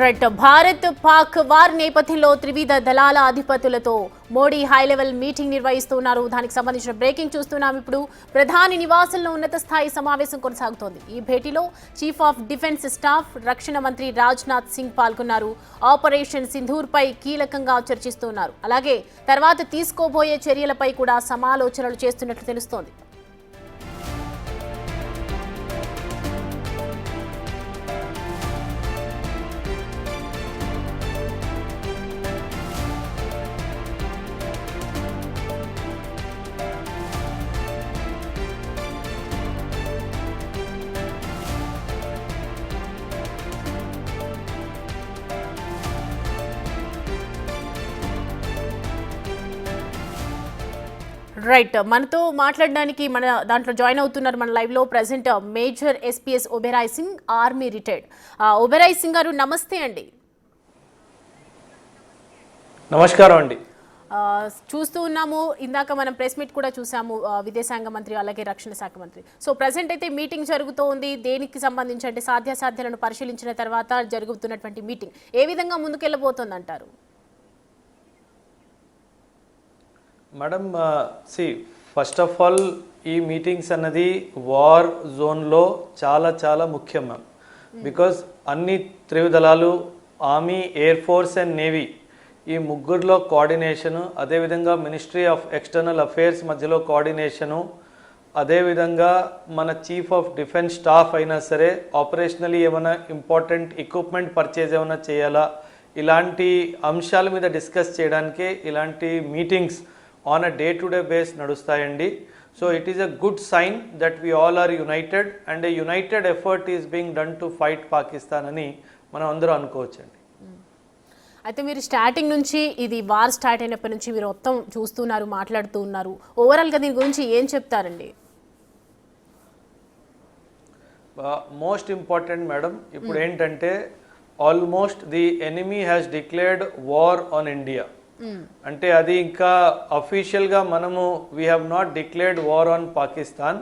Right. Bharat Pak war నేపథ్యంలో త్రివిధ దళాల అధిపతులతో మోడీ హై లెవెల్ మీటింగ్ నిర్వహిస్తున్నారు. దానికి సంబంధించిన బ్రేకింగ్ చూస్తున్నాం. ఇప్పుడు ప్రధాని నివాసంలో ఉన్నత స్థాయి సమావేశం కొనసాగుతోంది. ఈ భేటీలో చీఫ్ ఆఫ్ డిఫెన్స్ స్టాఫ్ రక్షణ మంత్రి రాజ్నాథ్ సింగ్ పాల్గొన్నారు. ఆపరేషన్ సింధూర్ పై కీలకంగా చర్చిస్తున్నారు. అలాగే తర్వాత తీసుకోబోయే చర్యలపై కూడా సమాలోచనలు చేస్తున్నట్లు తెలుస్తోంది. రైట్. మనతో మాట్లాడడానికి మన దాంట్లో జాయిన్ అవుతున్నారు మన లైవ్ లో present major SPS Oberoi Singh, army retired. Oberoi Singh గారు నమస్తే అండి. నమస్కారం అండి. చూస్తూ ఉన్నాము, ఇందాక మనం ప్రెస్ మీట్ కూడా చూసాము, విదేశాంగ మంత్రి అలాగే రక్షణ శాఖ మంత్రి. సో ప్రెసెంట్ అయితే మీటింగ్ జరుగుతోంది. దేనికి సంబంధించి అంటే సాధ్యాసాధ్యాలను పరిశీలించిన తర్వాత జరుగుతున్నటువంటి మీటింగ్ ఏ విధంగా ముందుకెళ్ళబోతోంది అంటారు? మేడం, ఫస్ట్ ఆఫ్ ఆల్ ఈ మీటింగ్స్ అన్నది వార్ జోన్లో చాలా చాలా ముఖ్యం మ్యామ్. బికాజ్ అన్ని త్రివిధలాలు army, air force and navy ఈ ముగ్గురులో కోఆర్డినేషను, అదేవిధంగా మినిస్ట్రీ ఆఫ్ ఎక్స్టర్నల్ అఫేర్స్ మధ్యలో కోఆర్డినేషను, అదేవిధంగా మన చీఫ్ ఆఫ్ డిఫెన్స్ స్టాఫ్ అయినా సరే ఆపరేషనలీ ఏమైనా ఇంపార్టెంట్ ఎక్విప్మెంట్ పర్చేజ్ ఏమైనా చేయాలా, ఇలాంటి అంశాల మీద డిస్కస్ చేయడానికే ఇలాంటి meetings on a day to day base నడుస్తాయండి. So it is a good sign that we all are united and a united effort is being done to fight Pakistan అని మనం అందరూ అనుకోవచ్చండి. అయితే మీరు స్టార్టింగ్ నుంచి ఇది వార్ స్టార్ట్ అయినప్పటి నుంచి మీరు మొత్తం చూస్తున్నారు, మాట్లాడుతూ ఉన్నారు. ఓవరాల్గా దీని గురించి ఏం చెప్తారండి? మోస్ట్ ఇంపార్టెంట్ మేడం, ఇప్పుడు ఏంటంటే almost the enemy has declared war on India. అంటే అది ఇంకా అఫీషియల్గా మనము we have not declared war on Pakistan,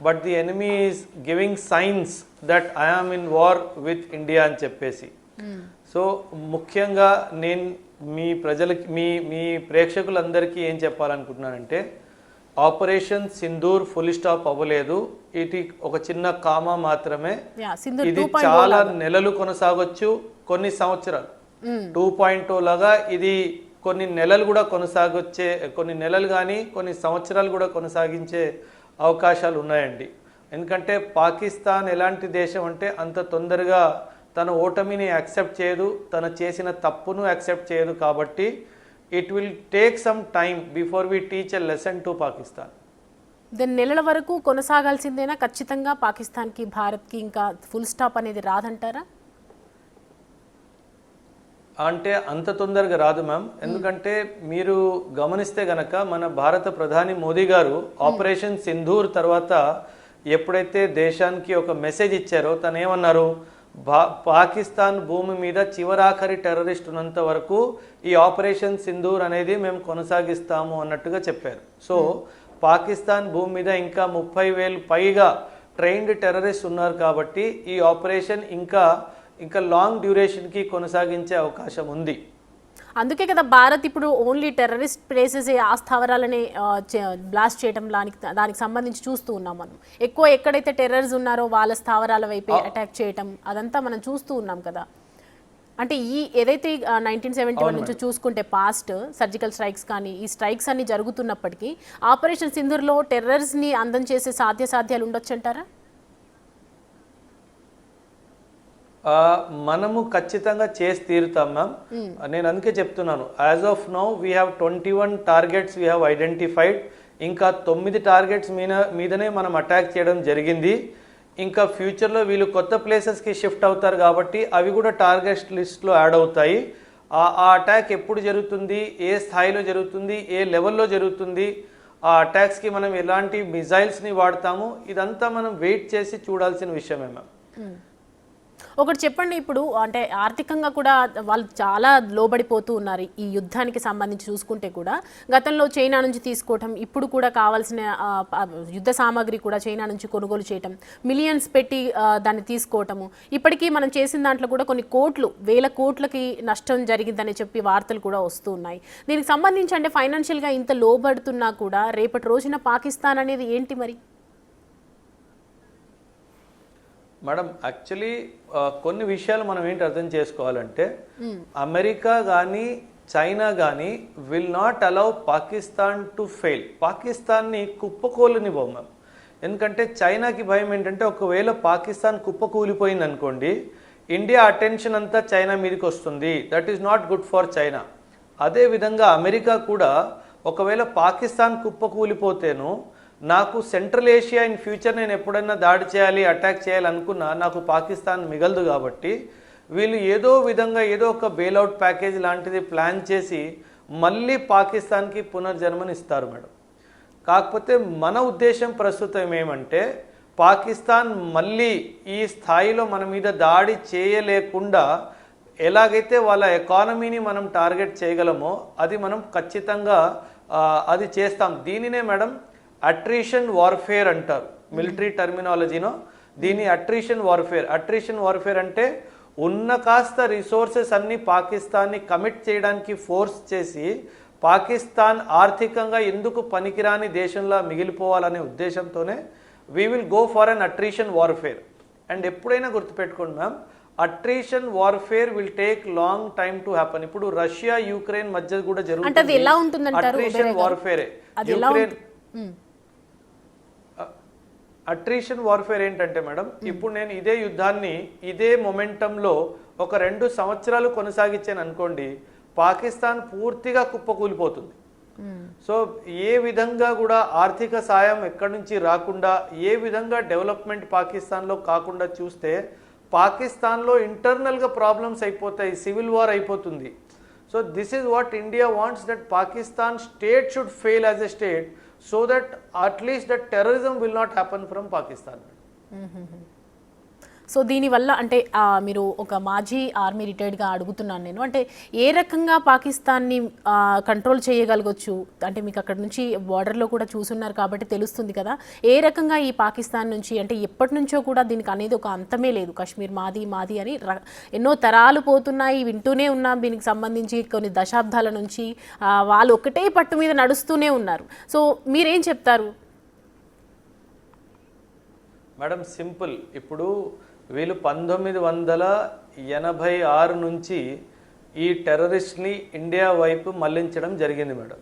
but the enemy is giving science that I am in war with India అని చెప్పేసి. సో ముఖ్యంగా నేను మీ ప్రజలకి, మీ ప్రేక్షకులందరికీ ఏం చెప్పాలనుకుంటున్నానంటే, ఆపరేషన్ సింధూర్ ఫుల్ స్టాప్ అవ్వలేదు. ఇది ఒక చిన్న కామా మాత్రమే. ఇది చాలా నెలలు కొనసాగొచ్చు, కొన్ని సంవత్సరాలు 2.0 లాగా ఇది కొన్ని నెలలు కూడా కొనసాగొచ్చే, కొన్ని నెలలు కానీ కొన్ని సంవత్సరాలు కూడా కొనసాగించే అవకాశాలు ఉన్నాయండి. ఎందుకంటే పాకిస్తాన్ ఎలాంటి దేశం అంటే అంత తొందరగా తన ఓటమిని యాక్సెప్ట్ చేయదు, తన చేసిన తప్పును యాక్సెప్ట్ చేయదు. కాబట్టి it will take some time before we teach a lesson to Pakistan. దాని నెలల వరకు కొనసాగాల్సిందేనా ఖచ్చితంగా పాకిస్తాన్కి, భారత్కి ఇంకా ఫుల్ స్టాప్ అనేది రాదంటారా? అంటే అంత తొందరగా రాదు మ్యామ్. ఎందుకంటే మీరు గమనిస్తే గనక మన భారత ప్రధాని మోదీ గారు ఆపరేషన్ సింధూర్ తర్వాత ఎప్పుడైతే దేశానికి ఒక మెసేజ్ ఇచ్చారో తను ఏమన్నారు, పాకిస్తాన్ భూమి మీద చివరాఖరి టెర్రరిస్ట్ ఉన్నంత వరకు ఈ ఆపరేషన్ సింధూర్ అనేది మేము కొనసాగిస్తాము అన్నట్టుగా చెప్పారు. సో పాకిస్తాన్ భూమి మీద ఇంకా 30,000 పైగా ట్రైన్డ్ టెర్రరిస్ట్ ఉన్నారు. కాబట్టి ఈ ఆపరేషన్ ఇంకా లాంగ్ డ్యూరేషన్కి కొనసాగించే అవకాశం ఉంది. అందుకే కదా భారత్ ఇప్పుడు ఓన్లీ టెర్రరిస్ట్ ప్లేసెస్, ఆ స్థావరాలని బ్లాస్ట్ చేయడం, దానికి సంబంధించి చూస్తూ ఉన్నాం. మనం ఎక్కువ ఎక్కడైతే టెర్రరిస్ట్ ఉన్నారో వాళ్ళ స్థావరాల వైపు అటాక్ చేయటం అదంతా మనం చూస్తూ ఉన్నాం కదా. అంటే ఈ ఏదైతే 1971 నుంచి చూసుకుంటే పాస్ట్ సర్జికల్ స్ట్రైక్స్ కానీ ఈ స్ట్రైక్స్ అన్ని జరుగుతున్నప్పటికీ ఆపరేషన్ సింధూర్లో టెర్రరిస్ట్ని అందం చేసే సాధ్యాలు ఉండొచ్చు అంటారా? మనము ఖచ్చితంగా చేసి తీరుతాం మ్యామ్. నేను అందుకే చెప్తున్నాను, as of now we have 21 targets we have identified. ఇంకా 9 టార్గెట్స్ మీదనే మనం అటాక్ చేయడం జరిగింది. ఇంకా ఫ్యూచర్లో వీళ్ళు కొత్త ప్లేసెస్కి షిఫ్ట్ అవుతారు కాబట్టి అవి కూడా టార్గెట్ లిస్ట్లో యాడ్ అవుతాయి. ఆ అటాక్ ఎప్పుడు జరుగుతుంది, ఏ స్థాయిలో జరుగుతుంది, ఏ లెవెల్లో జరుగుతుంది, ఆ అటాక్స్కి మనం ఎలాంటి మిజైల్స్ని వాడతాము, ఇదంతా మనం వెయిట్ చేసి చూడాల్సిన విషయమే మ్యామ్. ఒకటి చెప్పండి, ఇప్పుడు అంటే ఆర్థికంగా కూడా వాళ్ళు చాలా లోబడిపోతూ ఉన్నారు ఈ యుద్ధానికి సంబంధించి చూసుకుంటే కూడా. గతంలో చైనా నుంచి తీసుకోవటం, ఇప్పుడు కూడా కావాల్సిన యుద్ధ సామాగ్రి కూడా చైనా నుంచి కొనుగోలు చేయటం, మిలియన్స్ పెట్టి దాన్ని తీసుకోవటము, ఇప్పటికీ మనం చేసిన దాంట్లో కూడా కొన్ని కోట్లు, వేల కోట్లకి నష్టం జరిగిందని చెప్పి వార్తలు కూడా వస్తూ ఉన్నాయి. దీనికి సంబంధించి అంటే ఫైనాన్షియల్గా ఇంత లోబడుతున్నా కూడా రేపటి రోజున పాకిస్తాన్ అనేది ఏంటి మరి? మేడం యాక్చువల్లీ కొన్ని విషయాలు మనం ఏంటి అర్థం చేసుకోవాలంటే, అమెరికా కానీ చైనా కానీ will not allow Pakistan to fail. పాకిస్తాన్ని కుప్పకూలనివ్వం మేము. ఎందుకంటే చైనాకి భయం ఏంటంటే, ఒకవేళ పాకిస్తాన్ కుప్పకూలిపోయింది అనుకోండి, ఇండియా అటెన్షన్ అంతా చైనా మీదకి వస్తుంది. That is not good for China. అదేవిధంగా అమెరికా కూడా ఒకవేళ పాకిస్తాన్ కుప్పకూలిపోతేను, నాకు సెంట్రల్ ఏషియా ఇన్ ఫ్యూచర్ నేను ఎప్పుడైనా దాడి చేయాలి, అటాక్ చేయాలి అనుకున్నా నాకు పాకిస్తాన్ మిగలదు. కాబట్టి వీళ్ళు ఏదో విధంగా ఏదో ఒక బెయిల్అవుట్ ప్యాకేజ్ లాంటిది ప్లాన్ చేసి మళ్ళీ పాకిస్తాన్కి పునర్జన్మని ఇస్తారు మేడం. కాకపోతే మన ఉద్దేశం ప్రస్తుతం ఏమంటే, పాకిస్తాన్ మళ్ళీ ఈ స్థాయిలో మన మీద దాడి చేయలేకుండా ఎలాగైతే వాళ్ళ ఎకానమీని మనం టార్గెట్ చేయగలమో అది మనం ఖచ్చితంగా అది చేస్తాం. దీనినే మేడం అట్రిషన్ వార్ఫేర్ అంటారు మిలిటరీ టర్మినాలజీలో. దీని అట్రిషన్ వార్ఫేర్ అంటే ఉన్న కాస్త రిసోర్సెస్ అన్ని పాకిస్తాన్ని కమిట్ చేయడానికి ఫోర్స్ చేసి పాకిస్తాన్ ఆర్థికంగా ఎందుకు పనికిరాని దేశంలో మిగిలిపోవాలనే ఉద్దేశంతోనే we will go for an attrition warfare. And ఎప్పుడైనా గుర్తుపెట్టుకోండి ma'am, attrition warfare will take long time to happen. ఇప్పుడు రష్యా యుక్రెయిన్ మధ్య కూడా జరుగుతుంది అట్రిషన్ వార్ఫేరే. అట్రిషన్ వార్ఫేర్ ఏంటంటే మేడం, ఇప్పుడు నేను ఇదే యుద్ధాన్ని ఇదే మొమెంటంలో ఒక 2 సంవత్సరాలు కొనసాగించాను అనుకోండి, పాకిస్తాన్ పూర్తిగా కుప్పకూలిపోతుంది. సో ఏ విధంగా కూడా ఆర్థిక సాయం ఎక్కడి నుంచి రాకుండా, ఏ విధంగా డెవలప్మెంట్ పాకిస్తాన్లో కాకుండా చూస్తే పాకిస్తాన్లో ఇంటర్నల్గా ప్రాబ్లమ్స్ అయిపోతాయి, సివిల్ వార్ అయిపోతుంది. So this is what India wants, that Pakistan state should fail as a state, so that at least that terrorism will not happen from Pakistan. So దీనివల్ల అంటే మీరు ఒక మాజీ ఆర్మీ రిటైర్డ్గా అడుగుతున్నాను నేను, అంటే ఏ రకంగా పాకిస్తాన్ని కంట్రోల్ చేయగలగొచ్చు? అంటే మీకు అక్కడ నుంచి బార్డర్లో కూడా చూసున్నారు కాబట్టి తెలుస్తుంది కదా, ఏ రకంగా ఈ పాకిస్తాన్ నుంచి, అంటే ఎప్పటి నుంచో కూడా దీనికి అనేది ఒక అంతమే లేదు, కాశ్మీర్ మాది మాది అని ఎన్నో తరాలు పోతున్నాయి, వింటూనే ఉన్నాం. దీనికి సంబంధించి కొన్ని దశాబ్దాల నుంచి వాళ్ళు ఒకటే పట్టు మీద నడుస్తూనే ఉన్నారు. సో మీరేం చెప్తారు మేడం? సింపుల్. ఇప్పుడు వీళ్ళు 1986 నుంచి ఈ టెర్రరిస్ట్ని ఇండియా వైపు మళ్లించడం జరిగింది మేడం.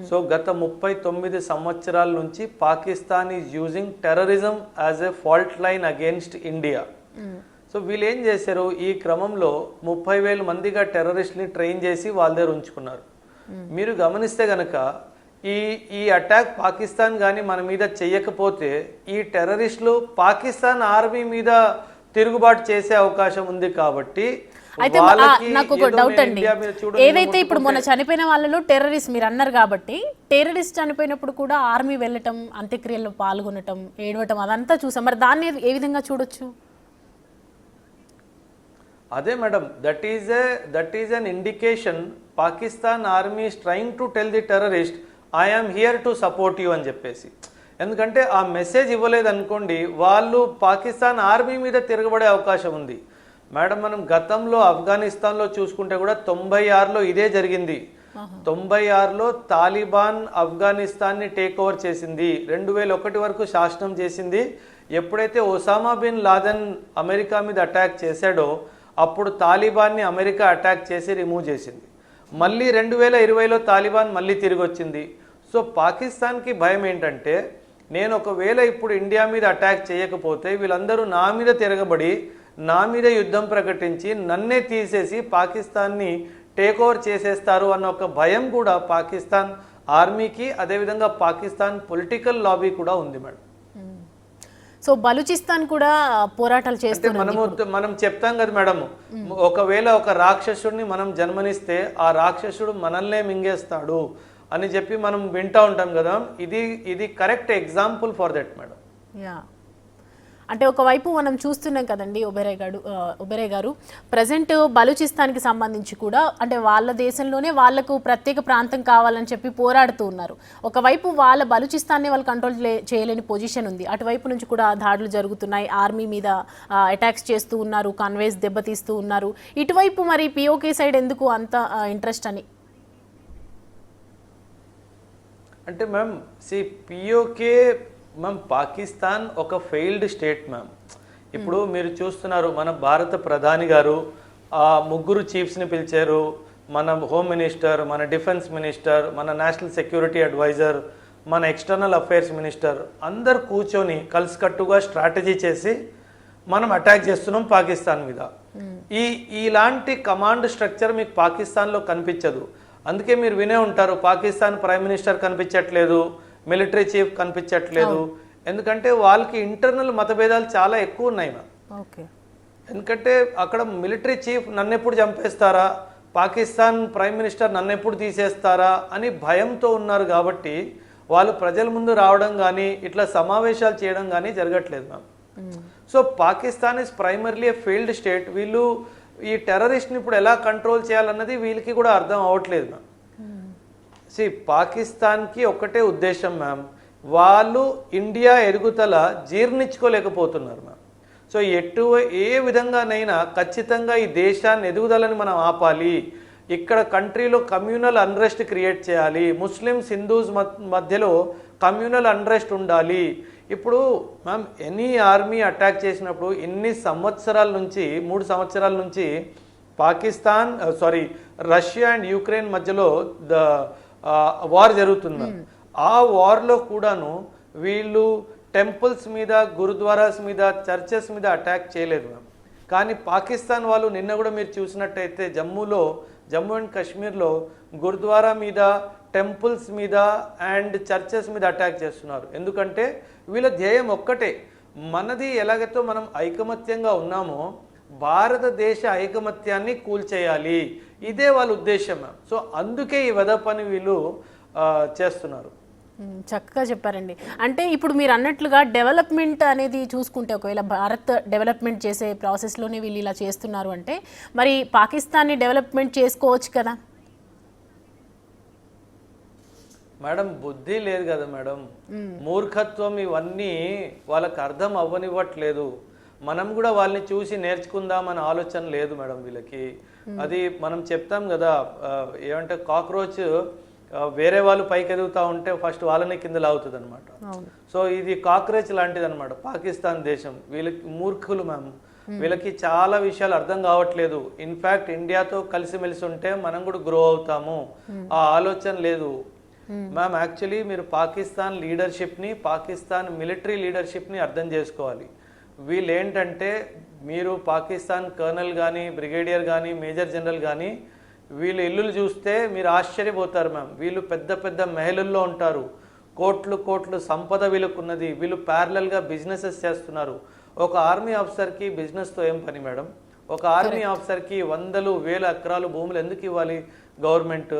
సో గత 39 సంవత్సరాల నుంచి Pakistan is using terrorism as a fault line against India. So వీళ్ళు ఏం చేశారు, ఈ క్రమంలో 30,000 మందిగా టెర్రరిస్ట్ని ట్రైన్ చేసి వాళ్ళ దగ్గర ఉంచుకున్నారు. మీరు గమనిస్తే గనక ఈ అటాక్ పాకిస్తాన్ కానీ మన మీద చెయ్యకపోతే ఈ టెర్రరిస్టులు పాకిస్తాన్ ఆర్మీ మీద తిరుగుబాటు చేసే అవకాశం ఉంది. కాబట్టి అయితే నాకు ఒక డౌట్ అండి, ఏదైతే ఇప్పుడు మొన్న చనిపోయిన వాళ్ళలో టెర్రరిస్ట్ మీరు అన్నారు కాబట్టి, టెర్రరిస్ట్ చనిపోయినప్పుడు కూడా ఆర్మీ వెళ్ళటం, అంత్యక్రియల్లో పాల్గొనటం, ఏడవటం అదంతా చూసాం. మరి దాన్ని ఏ విధంగా చూడొచ్చు? అదే madam, that is an indication. Pakistan army is trying to tell the terrorist I am here to support you అని చెప్పేసి. ఎందుకంటే ఆ మెసేజ్ ఇవ్వలేదు అనుకోండి, వాళ్ళు పాకిస్తాన్ ఆర్మీ మీద తిరగబడే అవకాశం ఉంది. మేడం మనం గతంలో ఆఫ్ఘనిస్తాన్లో చూసుకుంటే కూడా 96లో ఇదే జరిగింది. 96లో తాలిబాన్ ఆఫ్ఘనిస్తాన్ని టేక్ ఓవర్ చేసింది, 2001 వరకు శాసనం చేసింది. ఎప్పుడైతే ఒసామా బిన్ లాదెన్ అమెరికా మీద అటాక్ చేశాడో అప్పుడు తాలిబాన్ని అమెరికా అటాక్ చేసి రిమూవ్ చేసింది. మళ్ళీ 2020లో తాలిబాన్ మళ్ళీ తిరిగి వచ్చింది. సో పాకిస్తాన్కి భయం ఏంటంటే, నేను ఒకవేళ ఇప్పుడు ఇండియా మీద అటాక్ చేయకపోతే వీళ్ళందరూ నా మీద తిరగబడి నా మీద యుద్ధం ప్రకటించి నన్నే తీసేసి పాకిస్తాన్ని టేక్ ఓవర్ చేసేస్తారు అన్న ఒక భయం కూడా పాకిస్తాన్ ఆర్మీకి, అదేవిధంగా పాకిస్తాన్ పొలిటికల్ లాబీ కూడా ఉంది మేడం. సో బలూచిస్తాన్ కూడా పోరాటాలు చేస్తే మనం చెప్తాం కదా మేడం, ఒకవేళ ఒక రాక్షసుడిని మనం జన్మనిస్తే ఆ రాక్షసుడు మనల్నే మింగేస్తాడు అని చెప్పి మనం వింటూ ఉంటాం కదా. ఇది correct example for that madam. Yeah, అంటే ఒకవైపు మనం చూస్తున్నాం కదండి ఒబెరాయ్ గారు ప్రజెంట్ బలూచిస్తాన్కి సంబంధించి కూడా అంటే వాళ్ళ దేశంలోనే వాళ్లకు ప్రత్యేక ప్రాంతం కావాలని చెప్పి పోరాడుతూ ఉన్నారు. ఒకవైపు వాళ్ళ బలూచిస్తాన్ని వాళ్ళు కంట్రోల్ చేయలేని పొజిషన్ ఉంది. అటువైపు నుంచి కూడా దాడులు జరుగుతున్నాయి, ఆర్మీ మీద అటాక్స్ చేస్తూ ఉన్నారు, కాన్వేస్ దెబ్బతీస్తూ ఉన్నారు. ఇటువైపు మరి పిఓకే సైడ్ ఎందుకు అంత ఇంట్రెస్ట్ అని? అంటే మ్యామ్ పిఓకే మ్యామ్ పాకిస్తాన్ ఒక ఫెయిల్డ్ స్టేట్ మ్యామ్. ఇప్పుడు మీరు చూస్తున్నారు మన భారత ప్రధాని గారు ముగ్గురు చీఫ్స్ని పిలిచారు, మన హోమ్ మినిస్టర్, మన డిఫెన్స్ మినిస్టర్, మన నేషనల్ సెక్యూరిటీ అడ్వైజర్, మన ఎక్స్టర్నల్ అఫైర్స్ మినిస్టర్ అందరు కూర్చొని కలిసికట్టుగా స్ట్రాటజీ చేసి మనం అటాక్ చేస్తున్నాం పాకిస్తాన్ మీద. ఇలాంటి కమాండ్ స్ట్రక్చర్ మీకు పాకిస్తాన్లో కనిపించదు. అందుకే మీరు వినే ఉంటారు పాకిస్తాన్ ప్రైమ్ మినిస్టర్ కనిపించట్లేదు, మిలిటరీ చీఫ్ కనిపించట్లేదు. ఎందుకంటే వాళ్ళకి ఇంటర్నల్ మతభేదాలు చాలా ఎక్కువ ఉన్నాయి మ్యామ్. ఎందుకంటే అక్కడ మిలిటరీ చీఫ్ నన్ను ఎప్పుడు చంపేస్తారా, పాకిస్తాన్ ప్రైమ్ మినిస్టర్ నన్ను ఎప్పుడు తీసేస్తారా అని భయంతో ఉన్నారు. కాబట్టి వాళ్ళు ప్రజల ముందు రావడం కానీ ఇట్లా సమావేశాలు చేయడం కానీ జరగట్లేదు ma'am. So Pakistan is primarily A failed state. వీళ్ళు ఈ టెర్రరిస్ట్ని ఇప్పుడు ఎలా కంట్రోల్ చేయాలన్నది వీళ్ళకి కూడా అర్థం అవ్వట్లేదు మ్యామ్. పాకిస్తాన్కి ఒక్కటే ఉద్దేశం మ్యామ్, వాళ్ళు ఇండియా ఎదుగుదల జీర్ణించుకోలేకపోతున్నారు మ్యామ్. సో ఏ విధంగానైనా ఖచ్చితంగా ఈ దేశాన్ని ఎదుగుదలని మనం ఆపాలి, ఇక్కడ కంట్రీలో కమ్యూనల్ అన్రెస్ట్ క్రియేట్ చేయాలి, ముస్లిమ్స్ హిందూస్ మధ్యలో కమ్యూనల్ అన్రెస్ట్ ఉండాలి. ఇప్పుడు మ్యామ్ ఎనీ ఆర్మీ అటాక్ చేసినప్పుడు ఎన్ని సంవత్సరాల నుంచి 3 సంవత్సరాల నుంచి రష్యా అండ్ యుక్రెయిన్ మధ్యలో వార్ జరుగుతుంది మ్యామ్. ఆ వార్లో కూడాను వీళ్ళు టెంపుల్స్ మీద, గురుద్వారాస్ మీద, చర్చెస్ మీద అటాక్ చేయలేదు మ్యామ్. కానీ పాకిస్తాన్ వాళ్ళు నిన్న కూడా మీరు చూసినట్టయితే జమ్మూ అండ్ కాశ్మీర్లో గురుద్వారా మీద, టెంపుల్స్ మీద అండ్ చర్చెస్ మీద అటాక్ చేస్తున్నారు. ఎందుకంటే వీళ్ళ ధ్యేయం ఒక్కటే, మనది ఎలాగైతే మనం ఐకమత్యంగా ఉన్నామో భారతదేశ ఐకమత్యాన్ని కూల్చేయాలి, ఇదే వాళ్ళ ఉద్దేశం. సో అందుకే ఈ వెద పని వీళ్ళు చేస్తున్నారు. చక్కగా చెప్పారండి. అంటే ఇప్పుడు మీరు అన్నట్లుగా డెవలప్మెంట్ అనేది చూసుకుంటే ఒకవేళ భారత్ డెవలప్మెంట్ చేసే ప్రాసెస్లోనే వీళ్ళు ఇలా చేస్తున్నారు అంటే మరి పాకిస్తాన్ని డెవలప్మెంట్ చేసుకోవచ్చు కదా మేడం? బుద్ధి లేదు కదా మేడం, మూర్ఖత్వం, ఇవన్నీ వాళ్ళకి అర్థం అవ్వనివ్వట్లేదు. మనం కూడా వాళ్ళని చూసి నేర్చుకుందామని ఆలోచన లేదు మేడం వీళ్ళకి. అది మనం చెప్తాం కదా, ఏమంటే కాక్రోచ్ వేరే వాళ్ళు పైకి ఎదుగుతూ ఉంటే ఫస్ట్ వాళ్ళని కింద లాగుతుంది అనమాట. సో ఇది కాక్రోచ్ లాంటిది అనమాట పాకిస్తాన్ దేశం. వీళ్ళకి మూర్ఖులు మ్యామ్, వీళ్ళకి చాలా విషయాలు అర్థం కావట్లేదు. ఇన్ఫ్యాక్ట్ ఇండియాతో కలిసిమెలిసి ఉంటే మనం కూడా గ్రో అవుతాము, ఆ ఆలోచన లేదు మ్యామ్. యాక్చువల్లీ మీరు పాకిస్తాన్ లీడర్షిప్ని, పాకిస్తాన్ మిలిటరీ లీడర్షిప్ని అర్థం చేసుకోవాలి. వీళ్ళు ఏంటంటే మీరు పాకిస్తాన్ కర్నల్ కానీ, బ్రిగేడియర్ కానీ, మేజర్ జనరల్ కానీ వీళ్ళు ఇల్లులు చూస్తే మీరు ఆశ్చర్యపోతారు మ్యామ్. వీళ్ళు పెద్ద పెద్ద మహలుల్లో ఉంటారు, కోట్లు సంపద వీళ్ళకున్నది. వీళ్ళు ప్యారలల్గా బిజినెసెస్ చేస్తున్నారు. ఒక ఆర్మీ ఆఫీసర్కి బిజినెస్తో ఏం పని మేడం? ఒక ఆర్మీ ఆఫీసర్కి 100,000 ఎకరాలు భూములు ఎందుకు ఇవ్వాలి గవర్నమెంట్?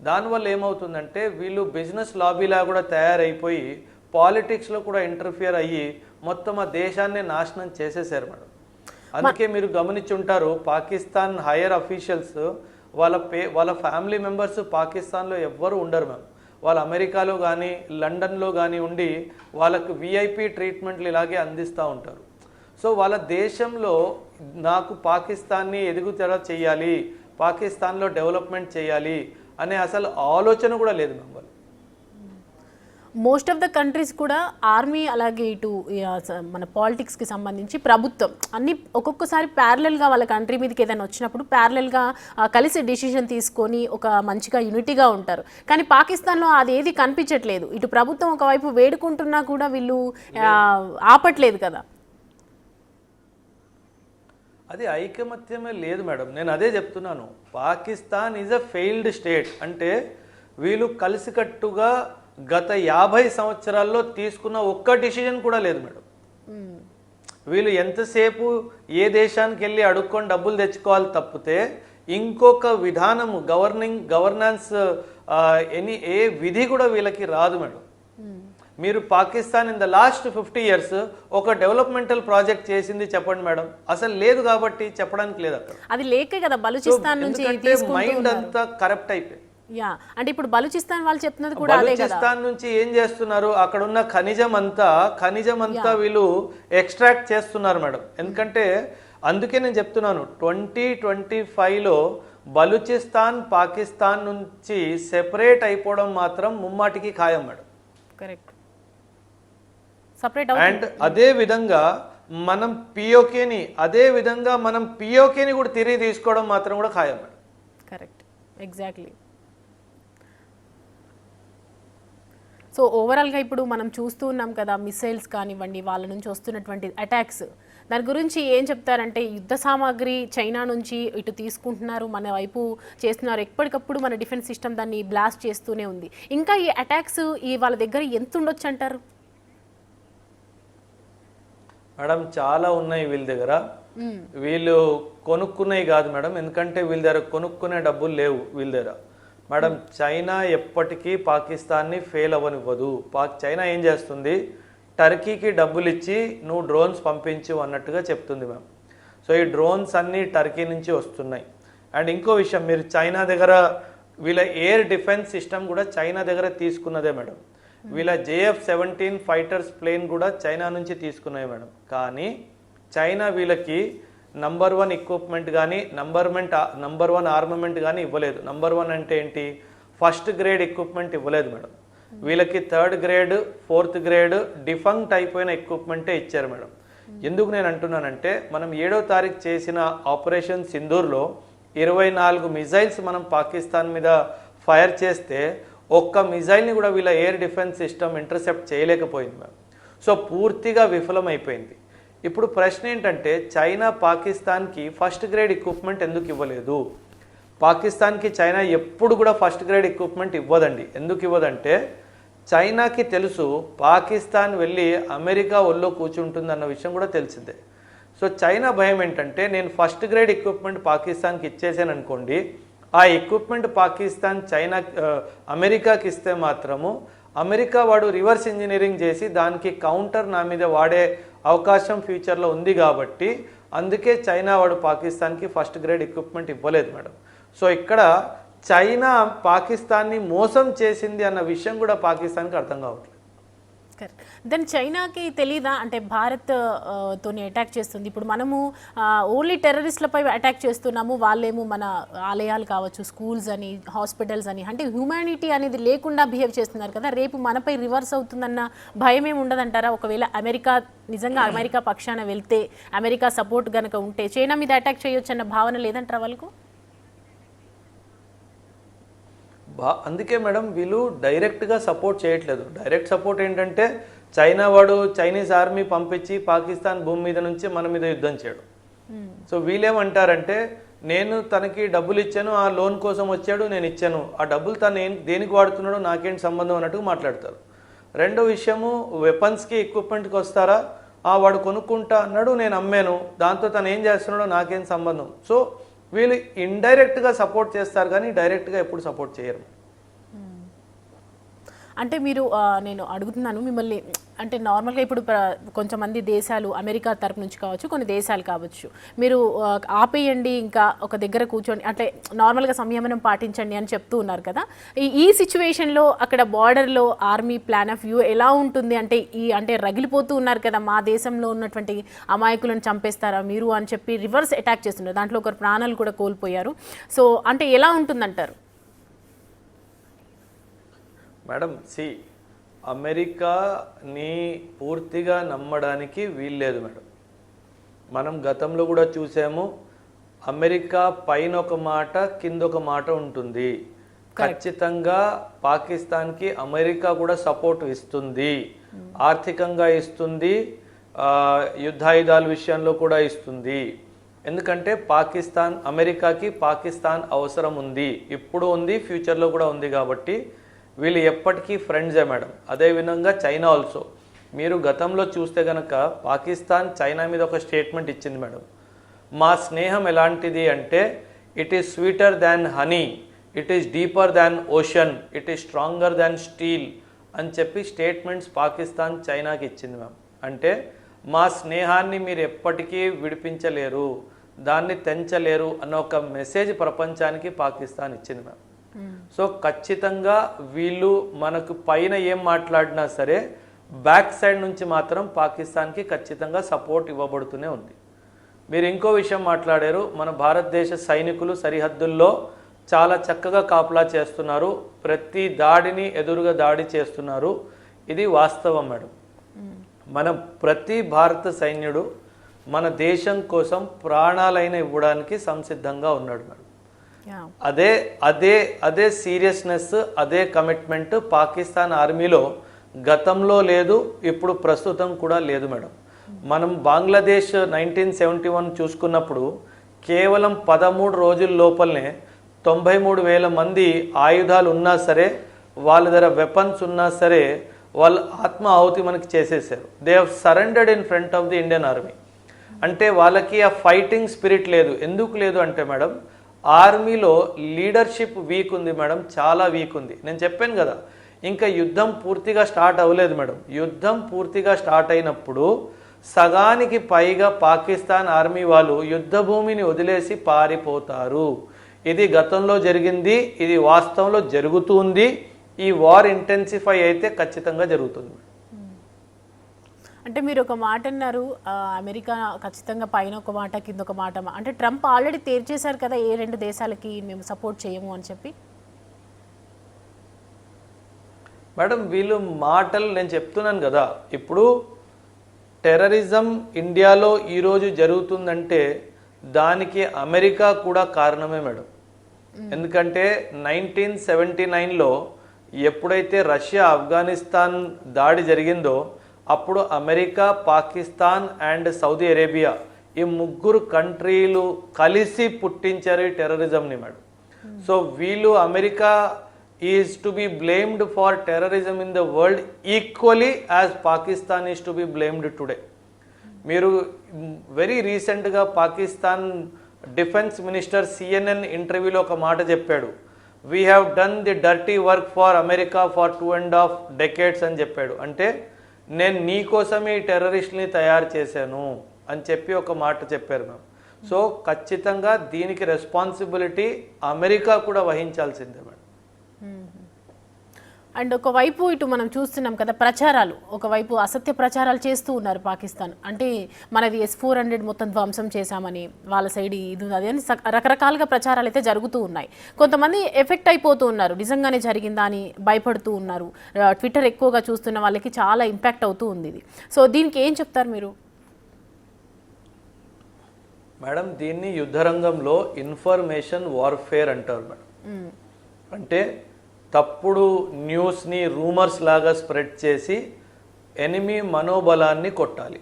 దానివల్ల ఏమవుతుందంటే వీళ్ళు బిజినెస్ లాబీలా కూడా తయారైపోయి పాలిటిక్స్లో కూడా ఇంటర్ఫియర్ అయ్యి మొత్తం ఆ దేశాన్ని నాశనం చేసేసారు మేడం. అందుకే మీరు గమనించుంటారు పాకిస్తాన్ హైయర్ అఫీషియల్స్ వాళ్ళ ఫ్యామిలీ మెంబర్స్ పాకిస్తాన్లో ఎవ్వరు ఉండరు మ్యామ్. వాళ్ళు అమెరికాలో కానీ లండన్లో కానీ ఉండి వాళ్ళకు విఐపి ట్రీట్మెంట్లు ఇలాగే అందిస్తూ ఉంటారు. సో వాళ్ళ దేశంలో నాకు పాకిస్తాన్ని ఎదుగుదల చేయాలి, పాకిస్తాన్లో డెవలప్మెంట్ చేయాలి అనే అసలు ఆలోచన కూడా లేదు మ్యామ్. వాళ్ళు మోస్ట్ ఆఫ్ ద కంట్రీస్ కూడా ఆర్మీ అలాగే ఇటు మన పాలిటిక్స్కి సంబంధించి ప్రభుత్వం అన్ని ఒక్కొక్కసారి ప్యారలల్గా వాళ్ళ కంట్రీ మీదకి ఏదైనా వచ్చినప్పుడు ప్యారలల్గా కలిసి డిసిషన్ తీసుకొని ఒక మంచిగా యూనిటీగా ఉంటారు. కానీ పాకిస్తాన్లో అది ఏది కనిపించట్లేదు. ఇటు ప్రభుత్వం ఒకవైపు వేడుకుంటున్నా కూడా వీళ్ళు ఆపట్లేదు కదా. అది ఐకమత్యమే లేదు మేడం. నేను అదే చెప్తున్నాను, Pakistan is a failed state. అంటే వీళ్ళు కలిసికట్టుగా గత 50 సంవత్సరాల్లో తీసుకున్న ఒక్క డిసిజన్ కూడా లేదు మేడం. వీళ్ళు ఎంతసేపు ఏ దేశానికి వెళ్ళి అడుక్కొని డబ్బులు తెచ్చుకోవాలి తప్పితే ఇంకొక విధానము గవర్నాన్స్ ఏ విధి కూడా వీళ్ళకి రాదు మేడం. మీరు Pakistan in the last 50 years ఒక డెవలప్మెంటల్ ప్రాజెక్ట్ చేసింది చెప్పండి మేడం. అసలు లేదు కాబట్టి చెప్పడానికి లేదు అక్కడ. అది లేకే కదా బలూచిస్తాన్ నుంచి మైండ్ అంతా కరప్ట్ అయిపోయింది. యా అంటే ఇప్పుడు బలూచిస్తాన్ వాళ్ళు చెప్తున్నది కూడా అదే కదా. బలూచిస్తాన్ నుంచి ఏం చేస్తున్నారు, అక్కడ ఉన్న ఖనిజం అంతా వీళ్ళు ఎక్స్ట్రాక్ట్ చేస్తున్నారు మేడం. ఎందుకంటే అందుకే నేను చెప్తున్నాను 2025లో బలూచిస్తాన్ పాకిస్తాన్ నుంచి సెపరేట్ అయిపోవడం మాత్రం ముమ్మాటికి ఖాయం మేడం. కరెక్ట్. సెపరేట్ అండ్ అదే విధంగా మనం పిఓకేని కూడా తిరిగి తీసుకోవడం మాత్రం కూడా ఖాయం మేడం. Correct, exactly. సో ఓవరాల్గా ఇప్పుడు మనం చూస్తూ ఉన్నాం కదా, మిసైల్స్ కానివ్వండి, వాళ్ళ నుంచి వస్తున్నటువంటి అటాక్స్, దాని గురించి ఏం చెప్తారంటే యుద్ధ సామాగ్రి చైనా నుంచి ఇటు తీసుకుంటున్నారు, మన వైపు చేస్తున్నారు, ఎప్పటికప్పుడు మన డిఫెన్స్ సిస్టమ్ దాన్ని బ్లాస్ట్ చేస్తూనే ఉంది. ఇంకా ఈ అటాక్స్ వాళ్ళ దగ్గర ఎంత ఉండొచ్చు అంటారు మేడం? చాలా ఉన్నాయి వీళ్ళ దగ్గర. వీళ్ళు కొనుక్కునేవి కాదు మేడం, ఎందుకంటే వీళ్ళ దగ్గర కొనుక్కునే డబ్బులు లేవు వీళ్ళ దగ్గర మేడం. చైనా ఎప్పటికీ పాకిస్తాన్ని ఫెయిల్ అవ్వనివ్వదు. చైనా ఏం చేస్తుంది, టర్కీకి డబ్బులు ఇచ్చి నువ్వు డ్రోన్స్ పంపించు అన్నట్టుగా చెప్తుంది మ్యామ్. సో ఈ డ్రోన్స్ అన్నీ టర్కీ నుంచి వస్తున్నాయి. అండ్ ఇంకో విషయం, మీరు చైనా దగ్గర వీళ్ళ ఎయిర్ డిఫెన్స్ సిస్టమ్ కూడా చైనా దగ్గర తీసుకున్నదే మేడం. వీళ్ళ JF-17 ఫైటర్స్ ప్లేన్ కూడా చైనా నుంచి తీసుకున్నాయి మేడం. కానీ చైనా వీళ్ళకి నంబర్ 1 ఎక్విప్మెంట్ కానీ నంబర్ 1 ఆర్మమెంట్ కానీ ఇవ్వలేదు. నంబర్ 1 అంటే ఏంటి, ఫస్ట్ గ్రేడ్ ఎక్విప్మెంట్ ఇవ్వలేదు మేడం. వీళ్ళకి 3rd grade 4th grade defunct అయిపోయిన ఎక్విప్మెంటే ఇచ్చారు మేడం. ఎందుకు నేను అంటున్నానంటే, మనం 7వ తారీఖు చేసిన ఆపరేషన్ సింధూర్లో 24 మిజైల్స్ మనం పాకిస్తాన్ మీద ఫైర్ చేస్తే ఒక్క మిజైల్ని కూడా వీళ్ళ ఎయిర్ డిఫెన్స్ సిస్టమ్ ఇంటర్సెప్ట్ చేయలేకపోయింది మ్యామ్. సో పూర్తిగా విఫలమైపోయింది. ఇప్పుడు ప్రశ్న ఏంటంటే, చైనా పాకిస్తాన్కి ఫస్ట్ గ్రేడ్ ఎక్విప్మెంట్ ఎందుకు ఇవ్వలేదు? పాకిస్తాన్కి చైనా ఎప్పుడు కూడా ఫస్ట్ గ్రేడ్ ఎక్విప్మెంట్ ఇవ్వదండి. ఎందుకు ఇవ్వదంటే, చైనాకి తెలుసు పాకిస్తాన్ వెళ్ళి అమెరికా ఒళ్ళో కూర్చుంటుందన్న విషయం కూడా తెలిసిందే. సో చైనా భయం ఏంటంటే, నేను ఫస్ట్ గ్రేడ్ ఎక్విప్మెంట్ పాకిస్తాన్కి ఇచ్చేసాను అనుకోండి, ఆ ఎక్విప్మెంట్ పాకిస్తాన్ అమెరికాకి ఇస్తే మాత్రము అమెరికా వాడు రివర్స్ ఇంజనీరింగ్ చేసి దానికి కౌంటర్ నా మీద వాడే అవకాశం ఫ్యూచర్లో ఉంది. కాబట్టి అందుకే చైనా వాడు పాకిస్తాన్కి ఫస్ట్ గ్రేడ్ ఎక్విప్మెంట్ ఇవ్వలేదు మేడం. సో ఇక్కడ చైనా పాకిస్తాన్ని మోసం చేసింది అన్న విషయం కూడా పాకిస్తాన్కి అర్థం కావట్లేదు. దెన్ చైనాకి తెలీదా, అంటే భారత్ తోని అటాక్ చేస్తుంది, ఇప్పుడు మనము ఓన్లీ టెర్రరిస్ట్లపై అటాక్ చేస్తున్నాము, వాళ్ళేమో మన ఆలయాలు కావచ్చు, స్కూల్స్ అని, హాస్పిటల్స్ అని, అంటే హ్యూమానిటీ అనేది లేకుండా బిహేవ్ చేస్తున్నారు కదా, రేపు మనపై రివర్స్ అవుతుందన్న భయం ఏమి ఉండదంటారా? ఒకవేళ నిజంగా అమెరికా పక్షాన వెళ్తే, అమెరికా సపోర్ట్ కనుక ఉంటే చైనా మీద అటాక్ చేయొచ్చు అన్న భావన లేదంటారా వాళ్ళకు? అందుకే మేడం వీళ్ళు డైరెక్ట్గా సపోర్ట్ చేయట్లేదు. డైరెక్ట్ సపోర్ట్ ఏంటంటే, చైనా వాడు చైనీస్ ఆర్మీ పంపించి పాకిస్తాన్ భూమి మీద నుంచి మన మీద యుద్ధం చేయడు. సో వీళ్ళేమంటారంటే, నేను తనకి డబ్బులు ఇచ్చాను, ఆ లోన్ కోసం వచ్చాడు, నేను ఇచ్చాను, ఆ డబ్బులు తను దేనికి వాడుతున్నాడో నాకేంటి సంబంధం అన్నట్టుగా మాట్లాడతారు. రెండో విషయము, వెపన్స్కి ఎక్విప్మెంట్కి వస్తారా, వాడు కొనుక్కుంటా అన్నాడు, నేను అమ్మాను, దాంతో తను ఏం చేస్తున్నాడో నాకేం సంబంధం. సో వీళ్ళు ఇండైరెక్ట్గా సపోర్ట్ చేస్తారు కానీ డైరెక్ట్గా ఎప్పుడు సపోర్ట్ చేయరు. అంటే మీరు నేను అడుగుతున్నాను మిమ్మల్ని, అంటే నార్మల్గా ఇప్పుడు కొంతమంది దేశాలు అమెరికా తరపు నుంచి కావచ్చు, కొన్ని దేశాలు కావచ్చు, మీరు ఆపేయండి, ఇంకా ఒక దగ్గర కూర్చోండి, అంటే నార్మల్గా సంయమనం పాటించండి అని చెప్తూ ఉన్నారు కదా. ఈ సిచ్యువేషన్లో అక్కడ బార్డర్లో ఆర్మీ ప్లాన్ ఆఫ్ వ్యూ ఎలా ఉంటుంది? అంటే రగిలిపోతూ ఉన్నారు కదా, మా దేశంలో ఉన్నటువంటి అమాయకులను చంపేస్తారా మీరు అని చెప్పి రివర్స్ అటాక్ చేస్తున్నారు, దాంట్లో ఒకరు ప్రాణాలు కూడా కోల్పోయారు. సో అంటే ఎలా ఉంటుందంటారు? మేడం అమెరికాని పూర్తిగా నమ్మడానికి వీల్లేదు మేడం. మనం గతంలో కూడా చూసాము, అమెరికా పైన ఒక మాట కింద ఒక మాట ఉంటుంది. ఖచ్చితంగా పాకిస్తాన్కి అమెరికా కూడా సపోర్ట్ ఇస్తుంది, ఆర్థికంగా ఇస్తుంది, యుద్ధాయుధాల విషయంలో కూడా ఇస్తుంది. ఎందుకంటే అమెరికాకి పాకిస్తాన్ అవసరం ఉంది, ఇప్పుడు ఉంది, ఫ్యూచర్లో కూడా ఉంది. కాబట్టి వీళ్ళు ఎప్పటికీ ఫ్రెండ్సే మేడం. అదేవిధంగా చైనా ఆల్సో. మీరు గతంలో చూస్తే కనుక పాకిస్తాన్ చైనా మీద ఒక స్టేట్మెంట్ ఇచ్చింది మేడం, మా స్నేహం ఎలాంటిది అంటే, it is sweeter than honey, it is deeper than ocean, it is stronger than steel అని చెప్పి స్టేట్మెంట్స్ పాకిస్తాన్ చైనాకి ఇచ్చింది మ్యామ్. అంటే మా స్నేహాన్ని మీరు ఎప్పటికీ విడిపించలేరు, దాన్ని తెంచలేరు అన్న ఒక మెసేజ్ ప్రపంచానికి పాకిస్తాన్ ఇచ్చింది మ్యామ్. సో ఖచ్చితంగా వీళ్ళు మనకు పైన ఏం మాట్లాడినా సరే బ్యాక్ సైడ్ నుంచి మాత్రం పాకిస్తాన్కి ఖచ్చితంగా సపోర్ట్ ఇవ్వబడుతూనే ఉంది. మీరు ఇంకో విషయం మాట్లాడారు, మన భారతదేశ సైనికులు సరిహద్దుల్లో చాలా చక్కగా కాపలా చేస్తున్నారు, ప్రతి దాడిని ఎదురుగా దాడి చేస్తున్నారు. ఇది వాస్తవం మేడం. మన ప్రతి భారత సైన్యుడు మన దేశం కోసం ప్రాణాలైన ఇవ్వడానికి సంసిద్ధంగా ఉన్నాడు మేడం. అదే అదే అదే సీరియస్నెస్, అదే కమిట్మెంట్ పాకిస్తాన్ ఆర్మీలో గతంలో లేదు, ఇప్పుడు ప్రస్తుతం కూడా లేదు మేడం. మనం బంగ్లాదేశ్ 1971 చూసుకున్నప్పుడు కేవలం 13 రోజుల లోపలనే 93,000 మంది ఆయుధాలు ఉన్నా సరే, వాళ్ళ దగ్గర వెపన్స్ ఉన్నా సరే వాళ్ళు ఆత్మ ఆహుతి మనకి చేసేసారు. They have surrendered in front of the Indian army. అంటే వాళ్ళకి ఆ ఫైటింగ్ స్పిరిట్ లేదు. ఎందుకు లేదు అంటే మేడం, ఆర్మీలో లీడర్షిప్ వీక్ ఉంది మేడం, చాలా వీక్ ఉంది. నేను చెప్పాను కదా, ఇంకా యుద్ధం పూర్తిగా స్టార్ట్ అవ్వలేదు మేడం. యుద్ధం పూర్తిగా స్టార్ట్ అయినప్పుడు సగానికి పైగా పాకిస్తాన్ ఆర్మీ వాళ్ళు యుద్ధ భూమిని వదిలేసి పారిపోతారు. ఇది గతంలో జరిగింది, ఇది వాస్తవంలో జరుగుతుంది. ఈ వార్ ఇంటెన్సిఫై అయితే ఖచ్చితంగా జరుగుతుంది. అంటే మీరు ఒక మాట అన్నారు, అమెరికా ఖచ్చితంగా పైన ఒక మాట కింద ఒక మాట. అంటే ట్రంప్ ఆల్రెడీ తేల్చేశారు కదా ఏ 2 దేశాలకి మేము సపోర్ట్ చేయము అని చెప్పి. మేడం వీళ్ళు మాటలు నేను చెప్తున్నాను కదా, ఇప్పుడు టెర్రరిజం ఇండియాలో ఈరోజు జరుగుతుందంటే దానికి అమెరికా కూడా కారణమే మేడం. ఎందుకంటే 1979లో ఎప్పుడైతే రష్యా ఆఫ్ఘనిస్తాన్ దాడి జరిగిందో అప్పుడు America, Pakistan and Saudi Arabia ఈ 3 కంట్రీలు కలిసి పుట్టించారు ఈ టెర్రరిజంని మేడం. సో వీళ్ళు America is to be blamed for terrorism in the world equally as Pakistan is to be blamed today. మీరు వెరీ రీసెంట్గా పాకిస్తాన్ డిఫెన్స్ మినిస్టర్ CNN ఇంటర్వ్యూలో ఒక మాట చెప్పాడు, we have done the dirty work for America for 2.5 decades అని చెప్పాడు. అంటే నేను నీ కోసమే ఈ టెర్రరిస్ట్ని తయారు చేశాను అని చెప్పి ఒక మాట చెప్పారు మ్యామ్. సో ఖచ్చితంగా దీనికి రెస్పాన్సిబిలిటీ అమెరికా కూడా వహించాల్సిందే మేడం. అండ్ ఒకవైపు ఇటు మనం చూస్తున్నాం కదా ప్రచారాలు, ఒకవైపు అసత్య ప్రచారాలు చేస్తూ ఉన్నారు పాకిస్తాన్. అంటే మనది S-400 మొత్తం ధ్వంసం చేశామని, వాళ్ళ సైడ్ ఇది అది అని రకరకాలుగా ప్రచారాలు అయితే జరుగుతూ ఉన్నాయి. కొంతమంది ఎఫెక్ట్ అయిపోతూ ఉన్నారు, నిజంగానే జరిగిందా అని భయపడుతూ ఉన్నారు. ట్విట్టర్ ఎక్కువగా చూస్తున్న వాళ్ళకి చాలా ఇంపాక్ట్ అవుతూ ఉంది ఇది. సో దీనికి ఏం చెప్తారు మీరు? మేడం దీన్ని యుద్ధరంగంలో ఇన్ఫర్మేషన్ వార్ఫేర్ అంటారు మేడం. అంటే తప్పుడు న్యూస్ని రూమర్స్ లాగా స్ప్రెడ్ చేసి ఎనిమీ మనోబలాన్ని కొట్టాలి.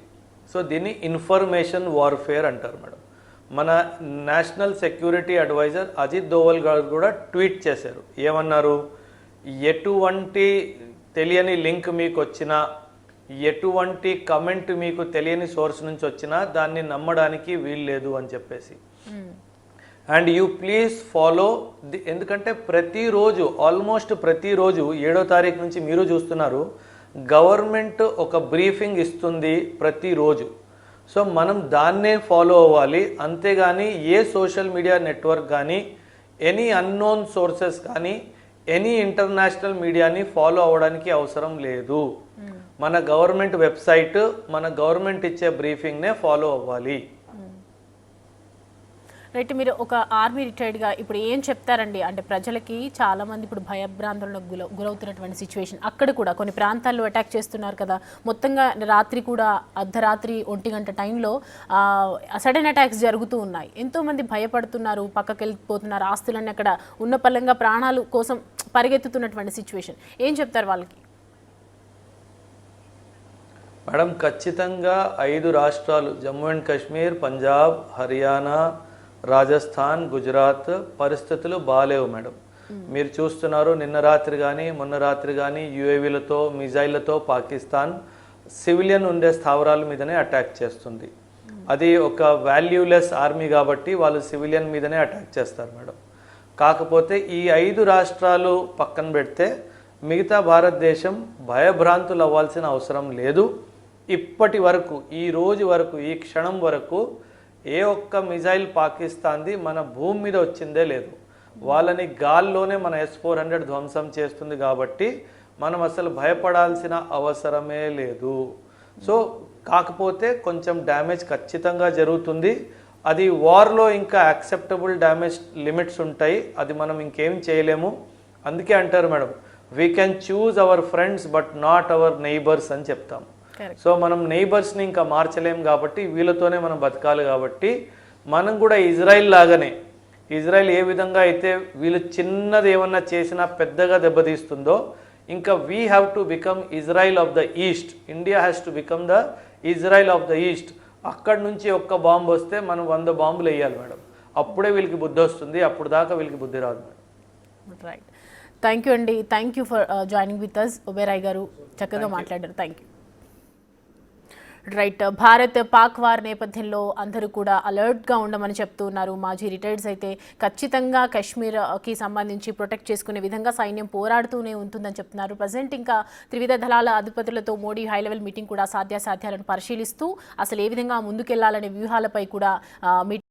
సో దీన్ని ఇన్ఫర్మేషన్ వార్ఫేర్ అంటారు మేడం. మన national security advisor Ajit Doval గారు కూడా ట్వీట్ చేశారు. ఏమన్నారు, ఎటువంటి తెలియని లింక్ మీకు వచ్చినా, ఎటువంటి కమెంట్ మీకు తెలియని సోర్స్ నుంచి వచ్చినా దాన్ని నమ్మడానికి వీల్లేదు అని చెప్పేసి. And you please follow the, ఎందుకంటే ప్రతిరోజు ఆల్మోస్ట్ ప్రతిరోజు 7వ తారీఖు నుంచి మీరు చూస్తున్నారు గవర్నమెంట్ ఒక బ్రీఫింగ్ ఇస్తుంది ప్రతిరోజు. సో మనం దాన్నే ఫాలో అవ్వాలి. అంతేగాని ఏ సోషల్ మీడియా నెట్వర్క్ కానీ, ఎనీ అన్నోన్ సోర్సెస్ కానీ, ఎనీ ఇంటర్నేషనల్ మీడియాని ఫాలో అవ్వడానికి అవసరం లేదు. మన గవర్నమెంట్ వెబ్సైట్, మన గవర్నమెంట్ ఇచ్చే బ్రీఫింగ్నే ఫాలో అవ్వాలి. రైట్, మీరు ఒక ఆర్మీ రిటైర్డ్గా ఇప్పుడు ఏం చెప్తారండి? అంటే ప్రజలకి చాలామంది ఇప్పుడు భయభ్రాంతులకు గురవుతున్నటువంటి సిచ్యువేషన్, అక్కడ కూడా కొన్ని ప్రాంతాల్లో అటాక్ చేస్తున్నారు కదా, మొత్తంగా రాత్రి కూడా అర్ధరాత్రి 1 గంట టైంలో సడన్ అటాక్స్ జరుగుతూ ఉన్నాయి. ఎంతోమంది భయపడుతున్నారు, పక్కకి వెళ్ళిపోతున్నారు, ఆస్తులన్నీ అక్కడ ఉన్న పలంగా ప్రాణాలు కోసం పరిగెత్తుతున్నటువంటి సిచ్యువేషన్. ఏం చెప్తారు వాళ్ళకి? మేడం ఖచ్చితంగా 5 రాష్ట్రాలు జమ్మూ అండ్ కాశ్మీర్, పంజాబ్, హర్యానా, రాజస్థాన్, గుజరాత్ పరిస్థితులు బాలేవు మేడం. మీరు చూస్తున్నారు నిన్న రాత్రి కానీ మొన్న రాత్రి కానీ UAVలతో మిజైళ్లతో పాకిస్తాన్ సివిలియన్ ఉండే స్థావరాల మీదనే అటాక్ చేస్తుంది. అది ఒక వాల్యూలెస్ ఆర్మీ కాబట్టి వాళ్ళు సివిలియన్ మీదనే అటాక్ చేస్తారు మేడం. కాకపోతే ఈ 5 రాష్ట్రాలు పక్కన పెడితే మిగతా భారతదేశం భయభ్రాంతులు అవ్వాల్సిన అవసరం లేదు. ఇప్పటి వరకు, ఈ రోజు వరకు, ఈ క్షణం వరకు ఏ ఒక్క మిజైల్ పాకిస్తాన్ది మన భూమి మీద వచ్చిందే లేదు. వాళ్ళని గాల్లోనే మన S-400 ధ్వంసం చేస్తుంది కాబట్టి మనం అసలు భయపడాల్సిన అవసరమే లేదు. సో కాకపోతే కొంచెం డ్యామేజ్ ఖచ్చితంగా జరుగుతుంది. అది వార్లో ఇంకా యాక్సెప్టబుల్ డ్యామేజ్ లిమిట్స్ ఉంటాయి, అది మనం ఇంకేం చేయలేము. అందుకే అంటారు madam, we can choose our friends but not our neighbours అని చెప్తాం. సో మనం నైబర్స్ని ఇంకా మార్చలేం కాబట్టి వీళ్ళతోనే మనం బతకాలి. కాబట్టి మనం కూడా ఇజ్రాయిల్ లాగానే, ఇజ్రాయిల్ ఏ విధంగా అయితే వీళ్ళు చిన్నది ఏమన్నా చేసినా పెద్దగా దెబ్బతీస్తుందో, ఇంకా we have to become Israel of the east. India has to become the Israel of the east. అక్కడి నుంచి ఒక్క బాంబు వస్తే మనం 100 బాంబులు వేయాలి మేడం. అప్పుడే వీళ్ళకి బుద్ధి వస్తుంది, అప్పుడు దాకా వీళ్ళకి బుద్ధి రాదు మేడం. రైట్, థ్యాంక్ యూ అండి. Thank you for joining with us. Oberoi గారు చక్కగా మాట్లాడారు. Thank you. Right, Bharat Pak war నేపథ్యంలో అందరూ కూడా అలర్ట్గా ఉండమని చెప్తూ ఉన్నారు. మాజీ రిటైర్డ్స్ అయితే ఖచ్చితంగా కాశ్మీర్కి సంబంధించి ప్రొటెక్ట్ చేసుకునే విధంగా సైన్యం పోరాడుతూనే ఉంటుందని చెప్తున్నారు. ప్రజెంట్ ఇంకా త్రివిధ దళాల అధిపతులతో మోడీ హై లెవెల్ మీటింగ్ కూడా సాధ్యాసాధ్యాలను పరిశీలిస్తూ అసలు ఏ విధంగా ముందుకెళ్లాలనే వ్యూహాలపై కూడా మీటింగ్